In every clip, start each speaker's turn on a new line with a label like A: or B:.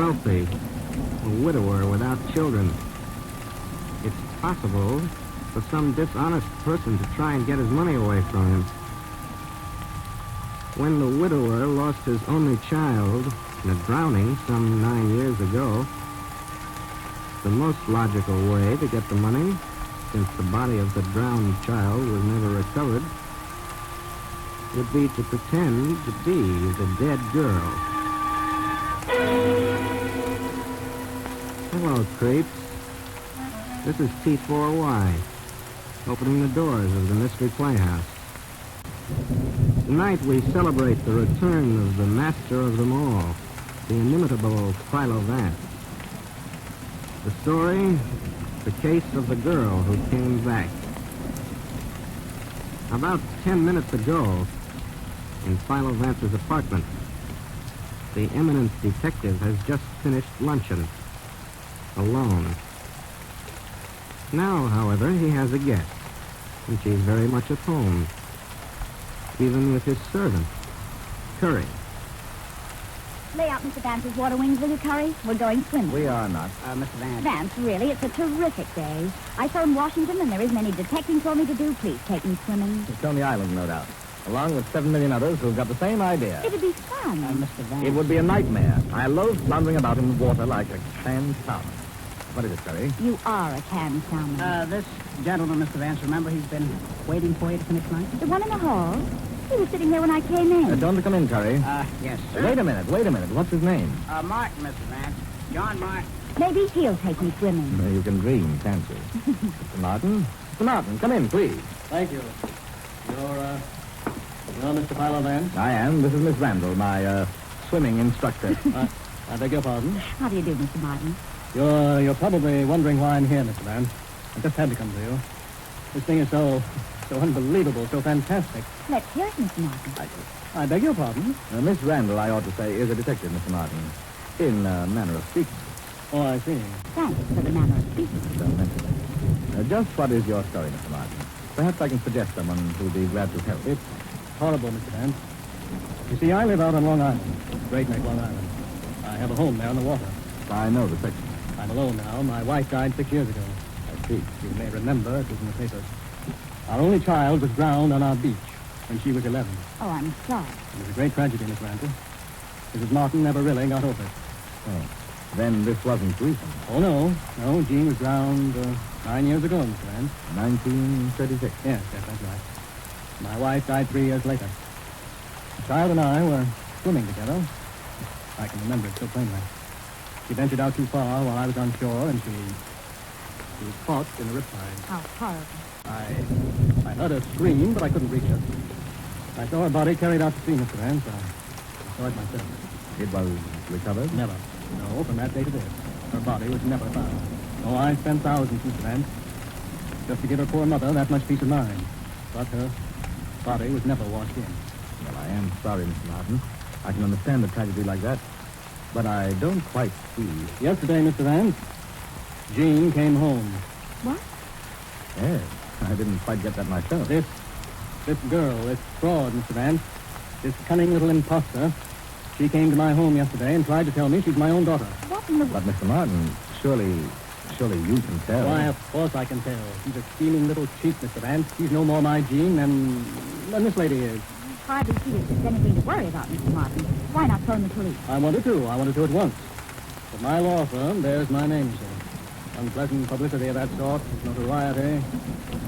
A: wealthy, a widower without children. It's possible for some dishonest person to try and get his money away from him. When the widower lost his only child in a drowning some 9 years ago, the most logical way to get the money, since the body of the drowned child was never recovered, would be to pretend to be the dead girl. Hello, creeps. This is T4Y, opening the doors of the Mystery Playhouse. Tonight we celebrate the return of the master of them all, the inimitable 𝗖𝗹𝘀𝘀𝐶. The story, the case of the girl who came back. About 10 minutes ago, in 𝗖𝗹𝘀𝐻's apartment, the eminent detective has just finished luncheon, alone. Now, however, he has a guest, and she's very much at home, even with his servant, Curry.
B: Lay out Mr. Vance's water wings, will you, Curry? We're going swimming.
C: We are not. Mr. Vance.
B: Vance, really, it's a terrific day. I phoned Washington, and there isn't any detecting for me to do. Please take me swimming.
C: It's Coney Island, no doubt. Along with 7 million others who've got the same idea.
B: It'd be fun.
C: Mr. Vance. It would be a nightmare. I loathe floundering about in the water like a canned salmon. What is it, Curry?
B: You are a canned salmon.
D: This gentleman, Mr. Vance, remember he's been waiting for you to finish lunch?
B: The one in the hall? He was sitting there when I came in.
C: Don't come in, Curry.
D: Yes, sir.
C: Wait a minute. What's his name?
D: Martin, Mr. Vance. John Martin.
B: Maybe he'll take me swimming.
C: You can dream, can't you? Mr. Martin? Mr. Martin, come in, please.
D: Thank you. You're Mr. 𝗖𝗹𝘀𝘀𝐻?
C: I am. This is Miss Randall, my swimming instructor.
D: I beg your pardon?
B: How do you do, Mr. Martin?
D: You're probably wondering why I'm here, Mr. Vance. I just had to come to you. This thing is so unbelievable, so fantastic.
B: Let's hear it, Mr. Martin.
D: I beg your pardon?
C: Miss Randall, I ought to say, is a detective, Mr. Martin. In a manner of speaking.
D: Oh, I see.
B: Thanks for the manner of speaking.
C: Don't mention it. Just what is your story, Mr. Martin? Perhaps I can suggest someone who'll be glad to help.
D: It's horrible, Mr. Vance. You see, I live out on Long Island, Great Neck, Long Island. I have a home there on the water.
C: I know the section.
D: I'm alone now. My wife died 6 years ago.
C: I see.
D: You may remember, it was in the papers. Our only child was drowned on our beach when she was 11.
B: Oh, I'm sorry.
D: It was a great tragedy, Miss Randall. Mrs. Martin never really got over it.
C: Oh, then this wasn't recent.
D: Oh, no. Jean was drowned 9 years ago, Mr. Vance.
C: 1936.
D: Yes, that's right. My wife died 3 years later. The child and I were swimming together. I can remember it so plainly. She ventured out too far while I was on shore, and she was caught in a riptide.
B: How horrible.
D: I heard her scream, but I couldn't reach her. I saw her body carried out to sea, Mr. Vance. I saw it myself.
C: It was recovered?
D: Never. No, from that day to this. Her body was never found. Oh, I spent thousands, Mr. Vance, just to give her poor mother that much peace of mind. But her body was never washed in.
C: Well, I am sorry, Mr. Martin. I can understand a tragedy like that, but I don't quite see.
D: Yesterday, Mr. Vance, Jean came home.
B: What?
C: Yes, I didn't quite get that myself.
D: This girl, this fraud, Mr. Vance, this cunning little imposter, she came to my home yesterday and tried to tell me she's my own daughter.
B: What in the...
C: But, Mr. Martin, surely you can tell.
D: Why, of course I can tell. She's a scheming little cheat, Mr. Vance. She's no more my Jean than this lady is.
B: Hardly see if there's anything to worry about, Mr. Martin. Why not phone the police?
D: I wanted to at once. But my law firm bears my name, sir. Unpleasant publicity of that sort, notoriety.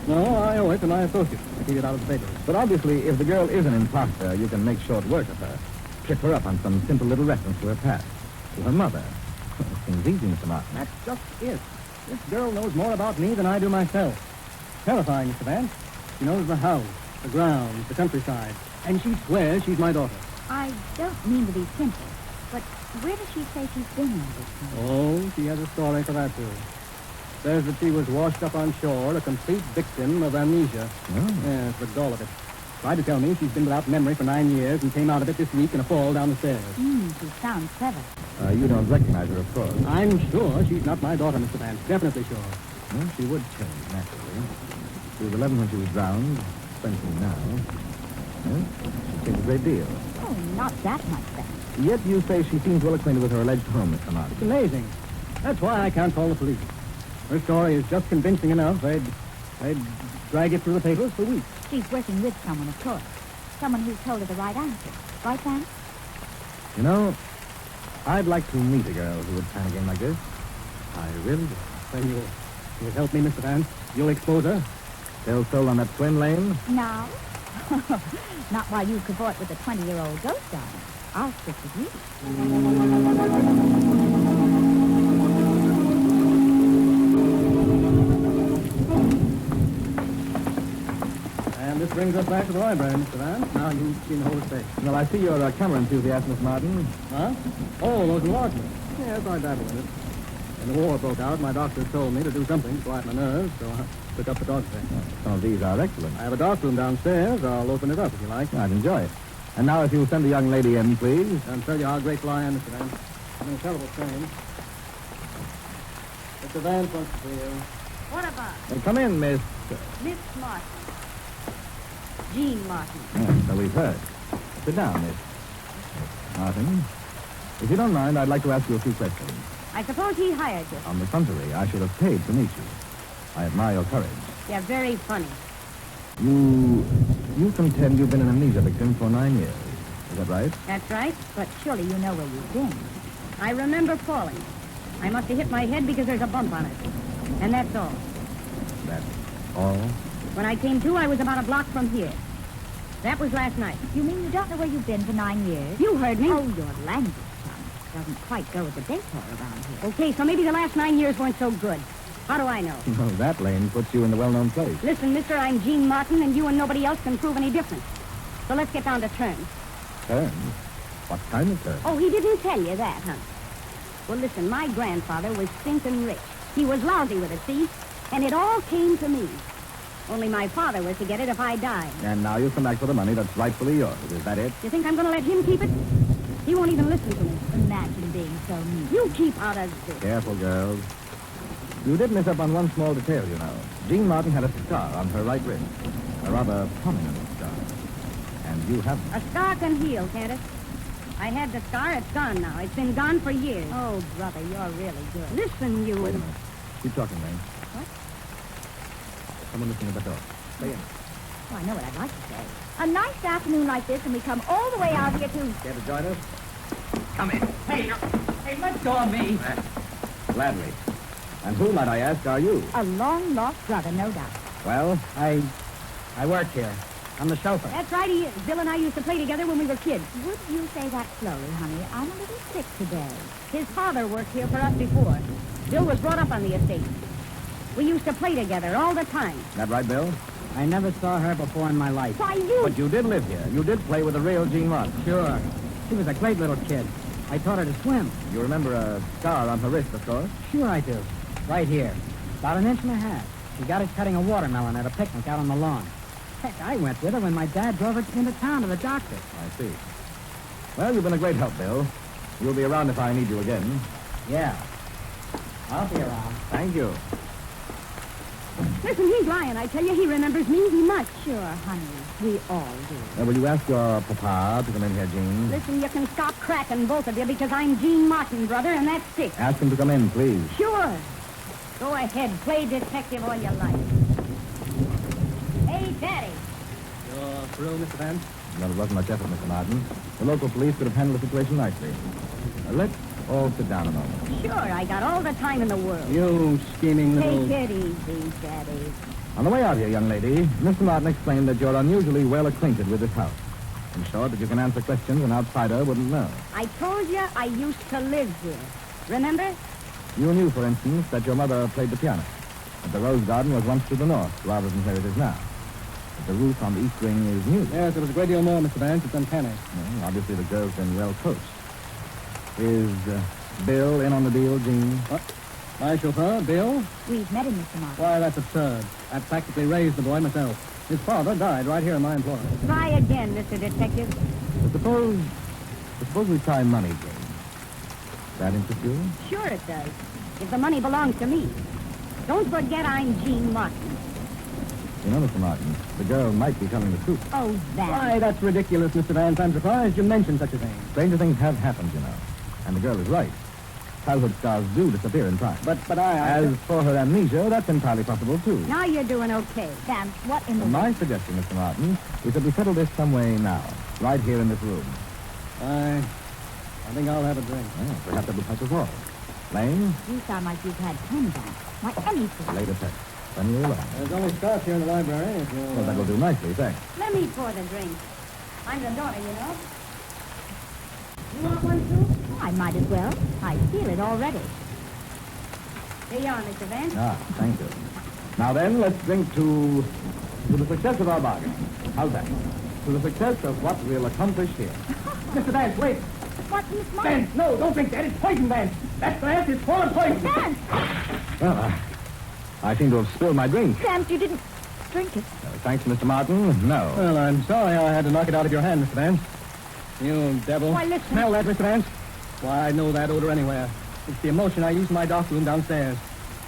D: No, I owe it to my associates to keep it out of the papers.
C: But obviously, if the girl is an imposter, you can make short work of her. Trip her up on some simple little reference to her past, to her mother. Seems easy, Mr. Martin.
D: That's just it. This girl knows more about me than I do myself. Terrifying, Mr. Vance. She knows the house, the grounds, the countryside, and she swears she's my daughter.
B: I don't mean to be simple, but where does she say she's been all this time?
D: Oh, she has a story for that, too. Says that she was washed up on shore, a complete victim of amnesia.
C: Oh.
D: Yes, the gall of it. Tried to tell me she's been without memory for 9 years and came out of it this week in a fall down the stairs.
B: She sounds clever.
C: You don't recognize her, of course.
D: I'm sure she's not my daughter, Mr. Vance. Definitely sure.
C: Well, she would change, naturally. She was 11 when she was drowned, 20 now. Yes? She seems a great deal.
B: Oh, not that much then.
C: Yet you say she seems well acquainted with her alleged home, Mr. Martin.
D: It's amazing. That's why I can't call the police. Her story is just convincing enough. They'd drag it through the papers for weeks.
B: She's working with someone, of course. Someone who's told her the right answer. Right, Vance?
C: You know, I'd like to meet a girl who would plan a game like this. I really do.
D: Then you'll help me, Mr. Vance. You'll expose her.
C: Still sold on that swim lane?
B: Now? Not while you cavort with a 20-year-old ghost darling. I'll stick with you.
D: And this brings us back to the library, Mr. Vance. Now you've seen the whole estate.
C: Well, I see you're a camera enthusiast, Miss Martin.
D: Huh? Oh, those enlargements. Yes, I dabble in it. When the war broke out, my doctor told me to do something to quiet my nerves, so I took up the dog thing.
C: Some of these are excellent.
D: I have a dark room downstairs. I'll open it up if you like.
C: I'd enjoy it. And now if you'll send the young lady in, please.
D: I'll tell you how grateful I am, Mr. Vance. I'm in a terrible strain. Mr. Vance wants to see you.
E: What about?
C: Come in, Miss...
E: Miss Martin. Jean Martin.
C: Yes, so we've heard. Sit down, Miss Martin. If you don't mind, I'd like to ask you a few questions.
E: I suppose he hired you.
C: On the contrary, I should have paid to meet you. I admire your courage.
E: You're very funny.
C: You contend you've been an amnesia victim for 9 years. Is that right?
E: That's right.
B: But surely you know where you've been.
E: I remember falling. I must have hit my head because there's a bump on it. And that's all.
C: That's all?
E: When I came to, I was about a block from here. That was last night.
B: You mean you don't know where you've been for 9 years?
E: You heard me.
B: Oh, your language, Tom, doesn't quite go with the decor around here.
E: Okay, so maybe the last 9 years weren't so good. How do I know?
C: Well, that lane puts you in the well-known place.
E: Listen, mister, I'm Jean Martin, and you and nobody else can prove any difference. So let's get down to terms.
C: Terms? What kind of terms?
E: Oh, he didn't tell you that, huh? Well, listen, my grandfather was stinking rich. He was lousy with it, see? And it all came to me. Only my father was to get it if I died.
C: And now you'll come back for the money that's rightfully yours. Is that it?
E: You think I'm going to let him keep it? He won't even listen to me.
B: Imagine being so mean.
E: You keep out of this.
C: Careful, girls. You did miss up on one small detail, you know. Jean Martin had a scar on her right wrist. A rather prominent scar. And you haven't.
E: A scar can heal, can't it? I had the scar. It's gone now. It's been gone for years.
B: Oh, brother, you're really good.
E: Listen, you...
C: Wait a minute. Keep talking, Lane.
B: What?
C: There's someone listening at the door. Stay in.
B: Oh, I know what I'd like to say. A nice afternoon like this, and we come all the way out here to...
C: Care to join us?
D: Come in. Hey, let go of me.
C: Gladly. And who, might I ask, are you?
B: A long-lost brother, no doubt.
C: Well,
D: I work here. I'm the chauffeur.
E: That's right, he is. Bill and I used to play together when we were kids.
B: Would you say that slowly, honey? I'm a little sick today.
E: His father worked here for us before. Bill was brought up on the estate. We used to play together all the time.
C: that right, Bill?
D: I never saw her before in my life.
E: Why, you...
C: But you did live here. You did play with the real Jean Martin.
D: Sure. She was a great little kid. I taught her to swim.
C: You remember a scar on her wrist, of course?
D: Sure I do. Right here. About 1.5 inches. She got it cutting a watermelon at a picnic out on the lawn. Heck, I went with her when my dad drove her into town to the doctor.
C: I see. Well, you've been a great help, Bill. You'll be around if I need you again.
D: Yeah. I'll be around.
C: Thank you.
E: Listen, he's lying. I tell you, he remembers me. He must.
B: Sure, honey. We all do.
C: Will you ask your papa to come in here, Jean?
E: Listen, you can stop cracking, both of you, because I'm Jean Martin, brother, and that's it.
C: Ask him to come in, please.
E: Sure. Go ahead. Play detective all your life. Hey, Daddy.
D: You're through, Mr. Vance?
C: Well, it wasn't much effort, Mr. Martin. The local police could have handled the situation nicely. Let's all sit down a moment.
E: Sure, I got all the time in the world.
D: You scheming little...
B: Take it easy, Daddy.
C: On the way out here, young lady, Mr. Martin explained that you're unusually well acquainted with this house. In short, that you can answer questions an outsider wouldn't know.
E: I told you I used to live here. Remember?
C: You knew, for instance, that your mother played the piano. That the rose garden was once to the north, rather than where it is now. That the roof on the east wing is new.
D: Yes, it was a great deal more, Mr. Vance. It's uncanny.
C: Well, obviously, the girl's been well coached. Is Bill in on the deal, Jean?
D: What? My chauffeur, Bill?
B: We've met him, Mr. Martin.
D: Why, that's absurd. I practically raised the boy myself. His father died right here in my employ.
E: Try again, Mr. Detective.
C: Suppose we try money game. That interest you?
E: Sure it does. If the money belongs to me. Don't forget I'm Jean Martin.
C: You know, Mr. Martin, the girl might be telling the truth.
B: Oh, Vance.
D: Why, that's ridiculous, Mr. Vance. I'm surprised you mentioned such a thing.
C: Stranger things have happened, you know. And the girl is right. Childhood scars do disappear in time.
D: But
C: As for her amnesia, that's entirely possible, too.
E: Now you're doing okay.
B: Vance, what in the...
C: My suggestion, Mr. Martin, is that we settle this some way now, right here in this room.
D: I think I'll have a drink.
C: Well, perhaps that would help us all. Lane,
B: You sound like you've had 10, Vance. Why, anything.
C: later text. When you're alone.
D: There's only scotch here in the library. If you...
C: Well, that will do nicely, thanks.
E: Let me pour the drink. I'm the daughter, you know. You want one, too?
B: Oh, I might as well. I feel it already.
E: Here you are, Mr. Vance.
C: Ah, thank you. Now then, let's drink to the success of our bargain. How's that? To the success of what we'll accomplish here.
D: Mr. Vance, wait.
B: What, Miss Martin?
D: Vance, no, don't drink that. It's poison, Vance. That glass is full of poison.
B: Vance!
C: Well, I seem to have spilled my drink.
B: Vance, you didn't drink it.
C: Thanks, Mr. Martin. No.
D: Well, I'm sorry I had to knock it out of your hand, Mr. Vance. You devil.
E: Why, listen.
D: Smell that, Mr. Vance? Why, I know that odor anywhere. It's the emotion I used in my dark room downstairs.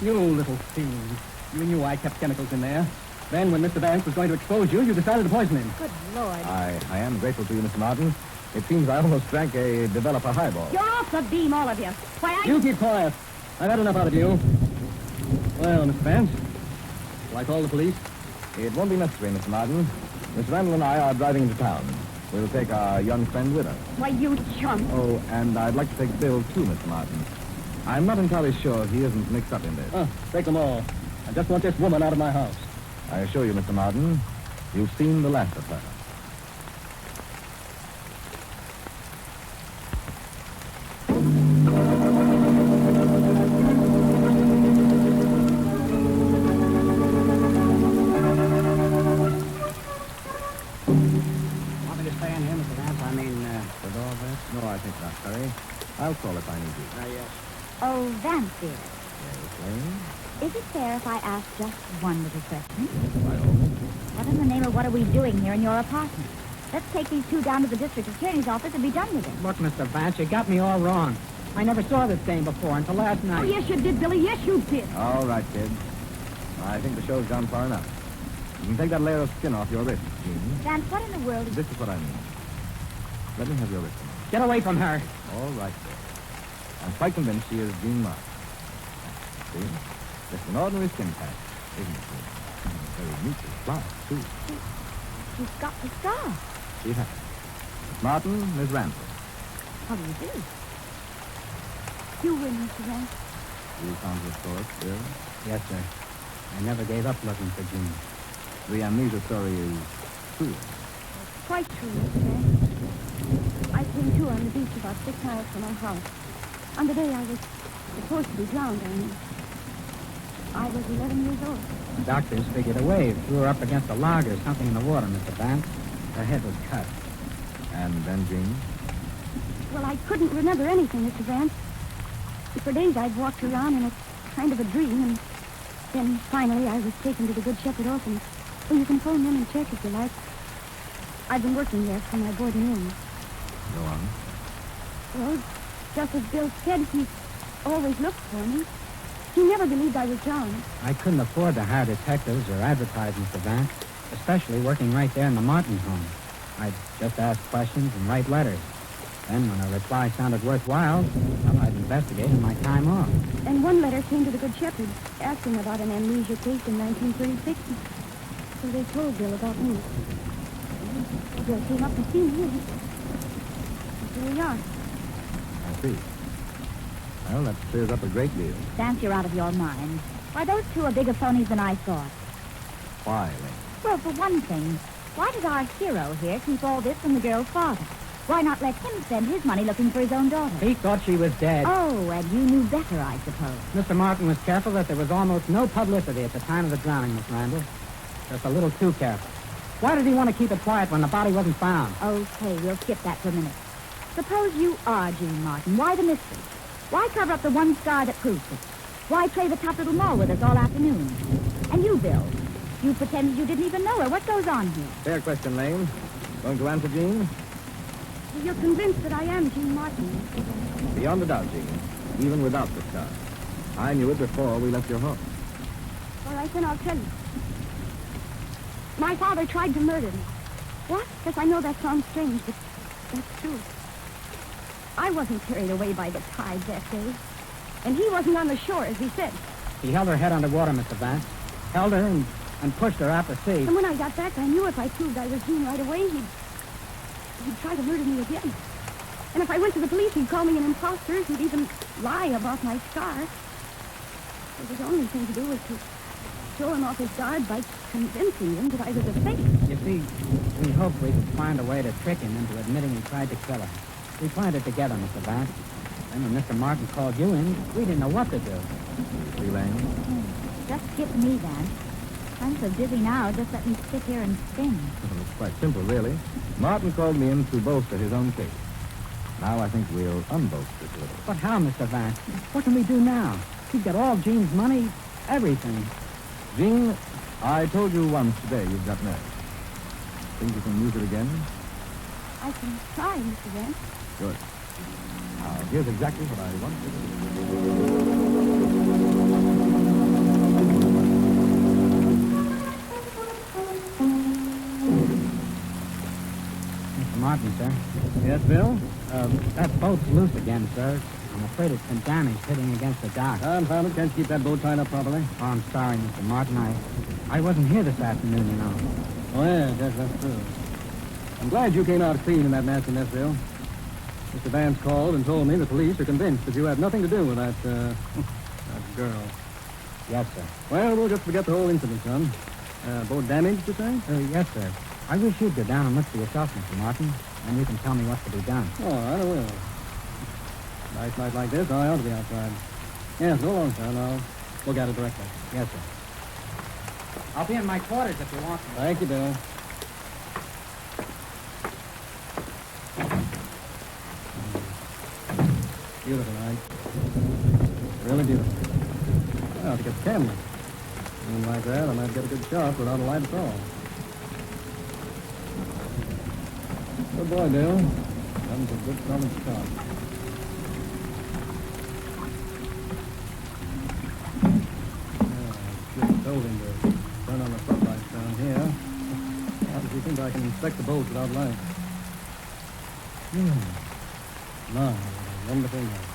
D: You little fiend. You knew I kept chemicals in there. Then, when Mr. Vance was going to expose you, you decided to poison him.
B: Good Lord.
C: I am grateful to you, Mr. Martin. It seems I almost drank a developer highball.
E: You're off the beam, all of you. Why,
D: You keep quiet. I've had enough out of you. Well, Mr. Vance, shall I call the police?
C: It won't be necessary, Mr. Martin. Miss Randall and I are driving into town. We'll take our young friend with us.
E: Why, you chump.
C: Oh, and I'd like to take Bill, too, Mr. Martin. I'm not entirely sure he isn't mixed up in this.
D: Take them all. I just want this woman out of my house.
C: I assure you, Mr. Martin, you've seen the last of her.
A: Want me to stay in here, Mr. Vance? I mean, with all this?
C: No, I think not, Terry. I'll call if I need you.
A: Yes.
B: Oh, Vance, dear.
C: Yes, Lane?
B: Is it fair if I ask just one little question?
C: By all means.
B: What in the name of what are we doing here in your apartment? Let's take these two down to the district attorney's office and be done with it.
A: Look, Mr. Vance, you got me all wrong. I never saw this game before until last
E: Oh,
A: night.
E: yes, you did, Billy. Yes, you did.
C: All right, kid. I think the show's gone far enough. You can take that layer of skin off your wrist, Jean.
B: Vance, what in the world is...
C: This is what I mean. Let me have your wrist.
A: Get away from her.
C: All right, sir. I'm quite convinced she is Jean Martin. See? Just an ordinary skin patch, isn't it? Very neatly applied, too.
B: She's got the scar.
C: She has. Miss Martin, Miss Randall.
B: How do you do? You win, Mr. Vance.
C: You found your source, Bill?
A: Yes, sir. I never gave up looking for Jean.
C: The amnesia story is true.
E: Quite true, Mr. Vance. I came to on the beach about 6 miles from our house. On the day I was supposed to be drowned, I was 11 years old.
A: The doctors figured a wave threw her up against a log or something in the water, Mr. Vance. Her head was cut.
C: And then Jean?
E: Well, I couldn't remember anything, Mr. Vance. For days I'd walked around in a kind of a dream, and then finally I was taken to the Good Shepherd orphanage. Well, you can phone them and check if you like. I've been working there for my board and room.
C: Go on.
E: Well, just as Bill said, he always looked for me. He never believed I was drowned.
A: I couldn't afford to hire detectives or advertise, Mr. Vance, especially working right there in the Martin home. I'd just ask questions and write letters. Then, when a reply sounded worthwhile, well, I'd investigate in my time off.
E: And one letter came to the Good Shepherd, asking about an amnesia case in 1936. So they told Bill about me. Bill came up to see me. And here we are.
C: I see. Well, that clears up a great deal.
B: Vance, you're out of your mind. Why, those two are bigger phonies than I thought.
C: Why, Lane?
B: Well, for one thing, why did our hero here keep all this from the girl's father? Why not let him spend his money looking for his own daughter?
A: He thought she was dead.
B: Oh, and you knew better, I suppose.
A: Mr. Martin was careful that there was almost no publicity at the time of the drowning, Miss Randall. Just a little too careful. Why did he want to keep it quiet when the body wasn't found?
B: Okay, we'll skip that for a minute. Suppose you are Jean Martin. Why the mystery? Why cover up the one scar that proves it? Why play the tough little mole with us all afternoon? And you, Bill, you pretended you didn't even know her. What goes on here?
C: Fair question, Lane. Going to answer, Jean?
E: You're convinced that I am Jean Martin.
C: Beyond a doubt, Jean. Even without the scar. I knew it before we left your home.
E: All right, then I'll tell you. My father tried to murder me. What? Yes, I know that sounds strange, but that's true. I wasn't carried away by the tide that day. And he wasn't on the shore, as he said.
A: He held her head underwater, Mr. Vance. Held her and pushed her out to sea.
E: And when I got back, I knew if I proved I was Jean right away, he'd try to murder me again. And if I went to the police, he'd call me an imposter. He'd even lie about my scar. So the only thing to do was to throw him off his guard by convincing him that I was a fake.
A: You see, we hoped we could find a way to trick him into admitting he tried to kill her. We planned it together, Mr. Vance. Then when Mr. Martin called you in, we didn't know what to do.
C: Elaine?
B: Just skip me, Vance. I'm so dizzy now, just let me sit here and spin.
C: Well, it's quite simple, really. Martin called me in to bolster his own case. Now I think we'll unbolster it a little.
A: But how, Mr. Vance? What can we do now? We've got all Jean's money, everything.
C: Jean, I told you once today you've got nerve. Think you can use it again?
E: I can try, Mr. Vance.
C: Good. Now, here's exactly what I want you to do.
A: Mr. Martin, sir.
D: Yes, Bill?
A: That boat's loose again, sir. I'm afraid it's been damaged hitting against the dock.
D: Confound it. Can't you keep that boat tied up properly?
A: Oh, I'm sorry, Mr. Martin. I wasn't here this afternoon, you know.
D: Oh, yes, that's true. I'm glad you came out clean in that nasty mess, Bill. Mr. Vance called and told me the police are convinced that you had nothing to do with that girl.
A: Yes, sir.
D: Well, we'll just forget the whole incident, son. Boat damaged, you say?
A: Yes, sir. I wish you'd go down and look for yourself, Mr. Martin, and you can tell me what to be done.
D: Oh, I will. Nice night like this, I ought to be outside. Yes, go along, son. I'll look at it directly.
A: Yes, sir. I'll be in my quarters if you want me.
D: Thank you, Bill. Beautiful night. Really beautiful. Well, to get the camera. And like that, I might get a good shot without a light at all. Good boy, Bill. That was a good solid shot. Told him to turn on the floodlights down here. How does he think I can inspect the boat without light? My, what a wonderful night.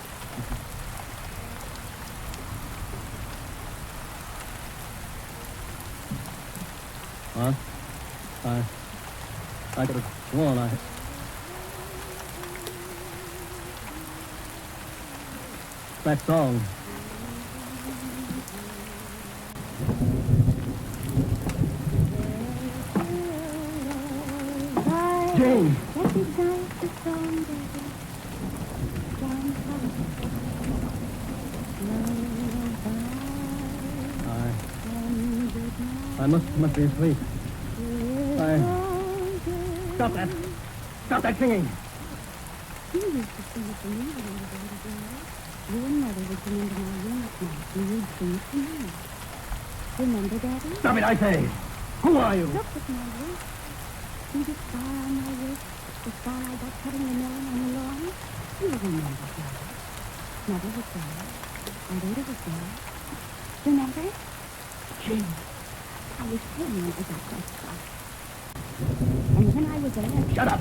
D: Huh? I could have sworn I... That song. Jane! I must be asleep. Stop that! Stop that singing!
E: You used to sing it for me when I was a little girl. You and Mother would come into my room at night and you'd sing it to me. Remember, Daddy?
D: Stop it, I say! Who are you?
E: Look at my wrist. See the scar on my wrist? The scar I got cutting the melon on the lawn? You remember, Daddy. Mother was there. And Ada was there. Remember?
D: Jane.
E: I was 10 when I got that scar. And when I was 11...
D: Shut up!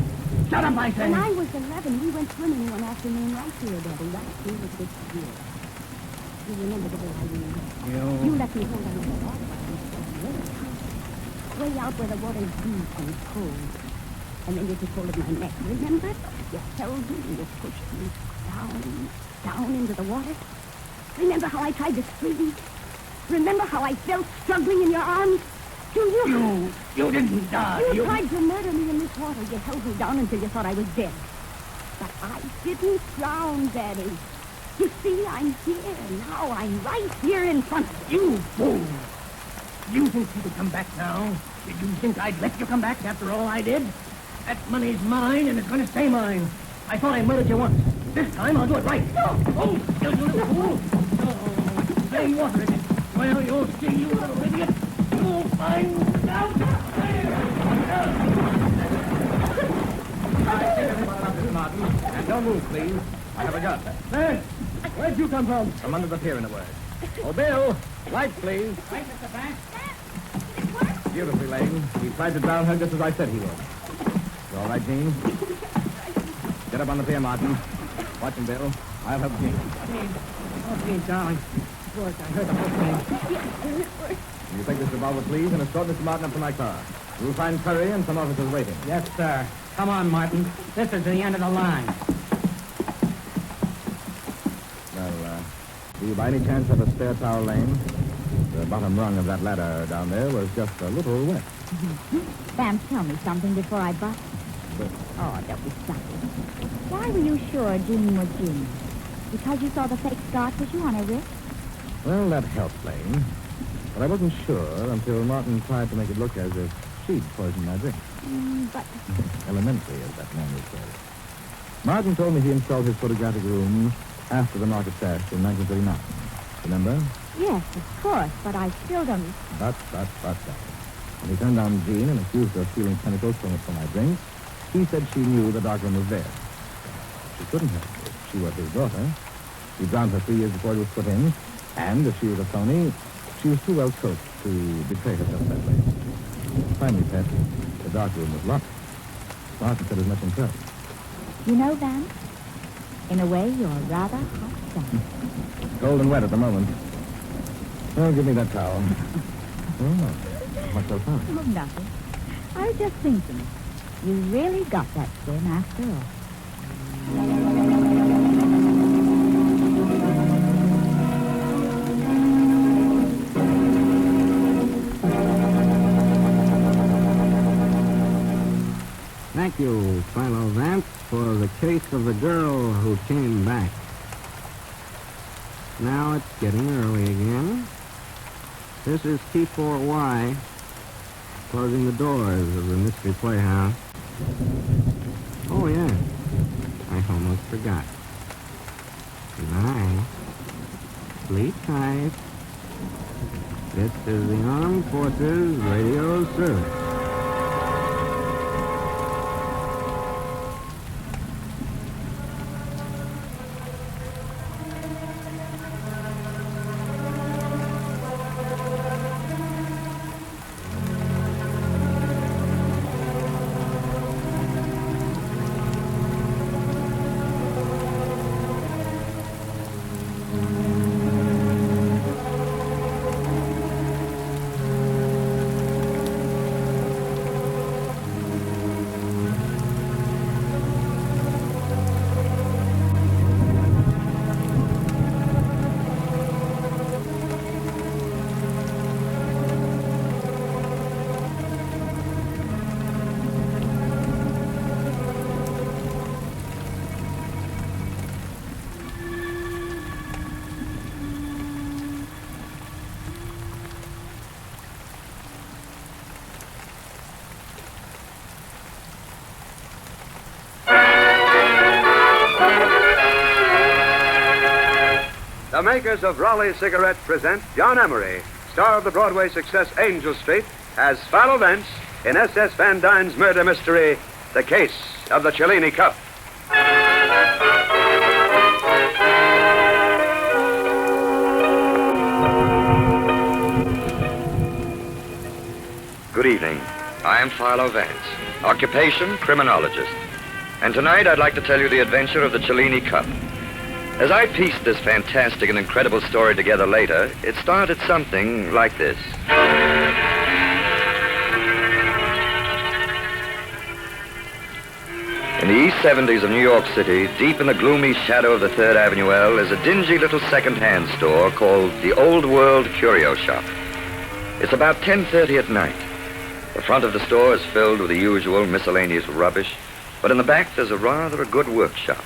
D: Shut up, I say!
E: When I was 11, we went swimming one afternoon right here, Daddy, right here with this year. You remember the day I knew? You let me hold on to the water while I was swimming. Way out where the water's deep and cold. And then you took hold of my neck, remember? You held me and you pushed me down into the water. Remember how I tried to scream? Remember how I felt struggling in your arms? Do you?
D: You didn't die.
E: You tried to murder me in this water. You held me down until you thought I was dead. But I didn't drown, Daddy. You see, I'm here now. I'm right here in front of you.
D: You fool! You think you could come back now? Did you think I'd let you come back after all I did? That money's mine, and it's going to stay mine. I thought I murdered you once. This time, I'll do it right. No! Oh, you little fool! Oh, same water again. Well, you'll see, you little idiot. You'll find out.
C: Martin, and don't move, please. I have a gun.
D: Hey, where'd you come from?
C: From under the pier in a word. Oh, Bill, light, please.
A: Right, Mr. Vance?
E: Did it work?
C: Beautifully, Lane. He tried to drown her just as I said he would. You all right, Jean? Get up on the pier, Martin. Watch him, Bill. I'll help Jean.
D: Jean, darling. George, I heard the whole thing.
C: Will you take this revolver, please, and escort Mr. Martin up to my car? You'll find Curry and some officers waiting.
D: Yes, sir. Come on, Martin. This is the end of the line.
C: Well, do you by any chance have a spare towel, Lane? The bottom rung of that ladder down there was just a little wet.
B: Vance, tell me something before I bust. Oh, don't be silly. Why were you sure Jean was Jean? Because you saw the fake scar tissue on her wrist?
C: Well, that helped, Lane. But I wasn't sure until Martin tried to make it look as if she'd poisoned my drink.
B: But...
C: Elementary, as that man would say. Martin told me he installed his photographic room after the market crash in 1939. Remember?
B: Yes, of course, but I still don't...
C: But. When he turned on Jean and accused her of stealing chemicals from my drink, he said she knew the darkroom was there. She couldn't have, if she was his daughter. He drowned her 3 years before it was put in, and if she was a phony, she was too well coached to betray herself that way. Finally, Pet, the darkroom was locked. Martin said as much himself.
B: You know, Vance, in a way, you're rather hot stuff.
C: Cold and wet at the moment. Oh, give me that towel. Oh, what's so far?
B: Oh, nothing. I was just thinking. You really got that swim after all.
A: Thank you, Philo Vance, for the case of the girl who came back. Now it's getting early again. This is T4Y, closing the doors of the Mystery Playhouse. Oh, yeah, I almost forgot. Good night. Sleep tight. This is the Armed Forces Radio Service.
F: The makers of Raleigh Cigarettes present John Emery, star of the Broadway success Angel Street, as Philo Vance in S.S. Van Dyne's murder mystery, The Case of the Cellini Cup. Good evening. I am Philo Vance, occupation criminologist. And tonight I'd like to tell you the adventure of the Cellini Cup. As I pieced this fantastic and incredible story together later, it started something like this. In the East 70s of New York City, deep in the gloomy shadow of the 3rd Avenue L, is a dingy little second-hand store called the Old World Curio Shop. It's about 10:30 at night. The front of the store is filled with the usual miscellaneous rubbish, but in the back there's a good workshop.